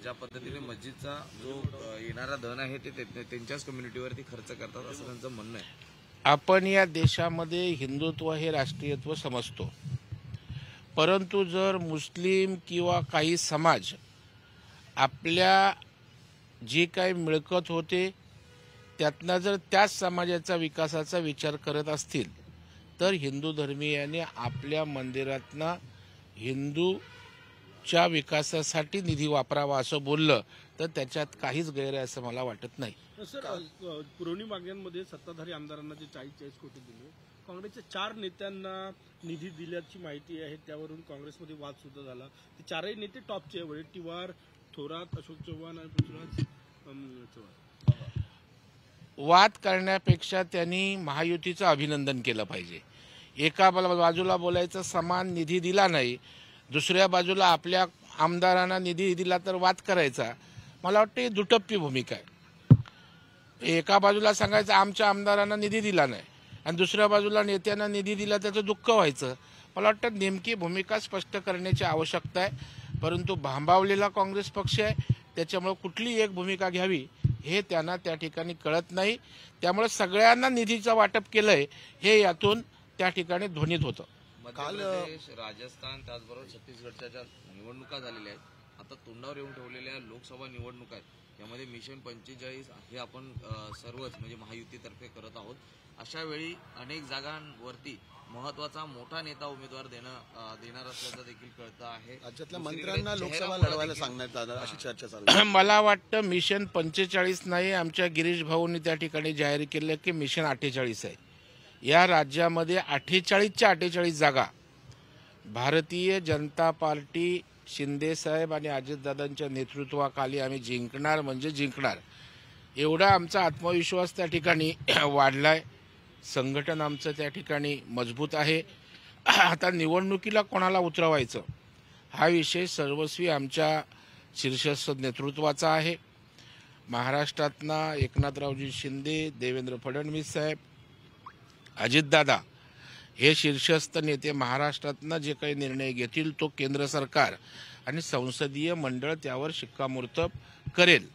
ज्या पद्धतीने मस्जिदचा जो येणारा धन आहे ते त्यांच्याच कम्युनिटीवरती खर्च करतात असं त्यांचं म्हणणं आहे. आपण या देशामध्ये हिंदुत्व हे राष्ट्रीयत्व समजतो, परंतु जर मुस्लिम किंवा काही समाज आपल्या जी काही मिळकत होते त्यातनं जर त्याच समाजाचा विकासाचा विचार करत असतील तर हिंदू धर्मीयांनी आपल्या मंदिरातनं हिंदूच्या विकासासाठी निधी वापरावा असं बोललं तर त्याच्यात काहीच गैर आहे असं मला वाटत नाही. सर, पुरवणी मागण्यांमध्ये सत्ताधारी आमदारांना जे 40 कोटी दिले, काँग्रेसच्या 4 नेत्यांना निधी दिल्याची माहिती आहे. त्यावरून काँग्रेसमध्ये वाद सुद्धा झाला. ते 4ही नेते टॉपचे आहे, वडेट्टीवार, थोरात, अशोक चव्हाण आणि पृथ्वीराज चव्हाण. वाद करण्यापेक्षा त्यांनी महायुतीचं अभिनंदन केलं पाहिजे. एका बाजूला बोलायचं समान निधी दिला नाही, दुसऱ्या बाजूला आपल्या आमदारांना निधी दिला तर वाद करायचा. मला वाटतं ही दुटप्पी भूमिका आहे. एका बाजूला सांगायचं आमच्या आमदारांना निधी दिला नाही आणि दुसऱ्या बाजूला नेत्यांना निधी दिला त्याचं दुःख व्हायचं. मला वाटतं नेमकी भूमिका स्पष्ट करण्याची आवश्यकता आहे. परंतु भांबावलेला काँग्रेस पक्ष आहे, त्याच्यामुळे कुठली एक भूमिका घ्यावी हे त्यांना त्या ठिकाणी कळत नाही. त्यामुळे सगळ्यांना निधीचं वाटप केलंय हे यातून त्या ठिकाणी ध्वनित होतं. काल राजस्थान त्याचबरोबर छत्तीसगडच्या ज्या निवडणुका झालेल्या आहेत, आता तोंडावर येऊन ठेवलेल्या लोकसभा निवडणुका आहेत, यामध्ये मिशन 45 हे आपण सर्वच म्हणजे महायुतीतर्फे करत आहोत. अशा वेळी अनेक जागांवरती महत्वाचा मोठा नेता उमेदवार देणार असल्याचं देखील कळतं आहे. राज्यातल्या मंत्र्यांना लोकसभा लढवायला सांगण्यात आलं अशी चर्चा चालू आहे. मला वाटतं मिशन 45 नाही, आमच्या गिरीश भाऊंनी त्या ठिकाणी जाहीर केलं की मिशन 48 आहे. या राज्यामध्ये 48च्या 48 जागा भारतीय जनता पार्टी शिंदे साहेब आणि अजितदादांच्या नेतृत्वाखाली आम्ही जिंकणार म्हणजे जिंकणार, एवढा आमचा आत्मविश्वास त्या ठिकाणी वाढलाय. संघटन आमचं त्या ठिकाणी मजबूत आहे. आता निवडणुकीला कोणाला उतरवायचं हा विषय सर्वस्वी आमच्या शीर्षस्थ नेतृत्वाचा आहे. महाराष्ट्रातना एकनाथरावजी शिंदे, देवेंद्र फडणवीस साहेब, अजितदादा हे शीर्षस्थ नेते महाराष्ट्रातनं जे काही निर्णय घेतील तो केंद्र सरकार आणि संसदीय मंडळ त्यावर शिक्कामोर्तब करेल.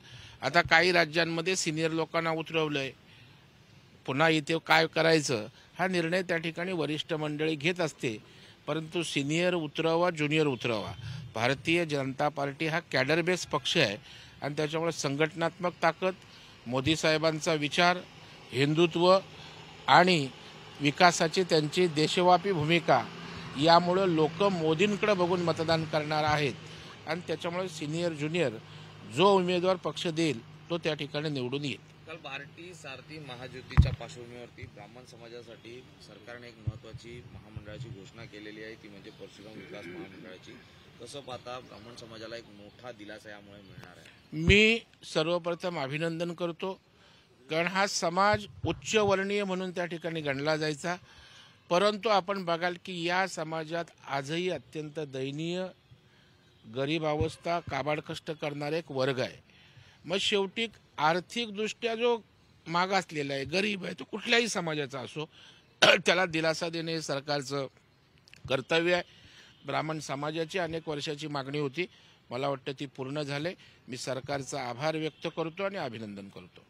आता काही राज्यांमध्ये सिनियर लोकांना उतरवलंय, पुन्हा इथे काय करायचं हा निर्णय त्या ठिकाणी वरिष्ठ मंडळी घेत असते. परंतु सिनियर उतरवा, ज्युनियर उतरवा, भारतीय जनता पार्टी हा कॅडर बेस पक्ष आहे आणि त्याच्यामुळे संघटनात्मक ताकद, मोदी साहेबांचा विचार, हिंदुत्व आणि विकासाची त्यांची देशव्यापी भूमिका यामुळं लोक मोदींकडे बघून मतदान करणार आहेत आणि त्याच्यामुळे सिनियर ज्युनियर जो उमेदवार पक्ष देईल तो त्या ठिकाणी निवडून येईल. काल बार्टी सारथी महायुतीच्या पार्श्वभूमीवरती ब्राह्मण समाजासाठी सरकारने एक महत्वाची महामंडळाची घोषणा केलेली आहे, ती म्हणजे परशुराम विकास महामंडळाची. कसं पाहता ब्राह्मण समाजाला एक मोठा दिलासा यामुळे मिळणार आहे? मी सर्वप्रथम अभिनंदन करतो, कारण हा समाज उच्चवर्णीय म्हणून त्या ठिकाणी गणला जायचा. परंतु आपण बघाल की या समाजात आजही अत्यंत दयनीय, गरीब अवस्था, काबाड कष्ट करणारा एक वर्ग आहे. मग शेवटी आर्थिकदृष्ट्या जो मागासलेला आहे, गरीब आहे, तो कुठल्याही समाजाचा असो, त्याला दिलासा देणे हे सरकारचं कर्तव्य आहे. ब्राह्मण समाजाची अनेक वर्षाची मागणी होती, मला वाटतं ती पूर्ण झाले. मी सरकारचा आभार व्यक्त करतो आणि अभिनंदन करतो.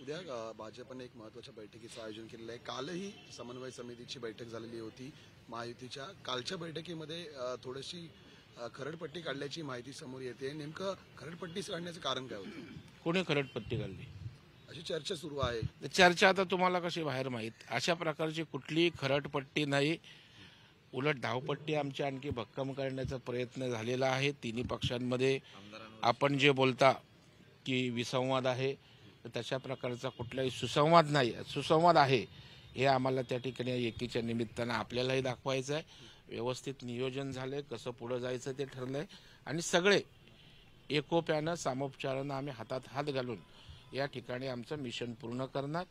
उद्या भाजपने एक महत्त्वाच्या बैठकीचं आयोजन केलेलं आहे. कालही समन्वय समितीची बैठक झालेली होती महायुतीच्या. कालच्या बैठकीमध्ये थोडीशी खरडपट्टी काढल्याची माहिती समोर येते. नेमकं खरडपट्टी काढण्याचं कारण काय होतं? कोणी खरडपट्टी काढली अशी चर्चा सुरू आहे. चर्चा आता तुम्हाला कशी बाहेर माहीत? अशा प्रकारची कुठलीही खरडपट्टी नाही. उलट धावपट्टी आमची आणखी भक्कम करण्याचा प्रयत्न झालेला आहे. तिन्ही पक्षांमध्ये आपण जे बोलता की विसंवाद आहे, तशा प्रकारचा कुठलाही सुसंवाद नाही, सुसंवाद आहे हे आम्हाला त्या ठिकाणी एकीच्या निमित्तानं आपल्यालाही दाखवायचं आहे. व्यवस्थित नियोजन झालंय, कसं पुढं जायचं ते ठरलंय आणि सगळे एकोप्यानं सामोपचारानं आम्ही हातात हात घालून या ठिकाणी आमचं मिशन पूर्ण करणार.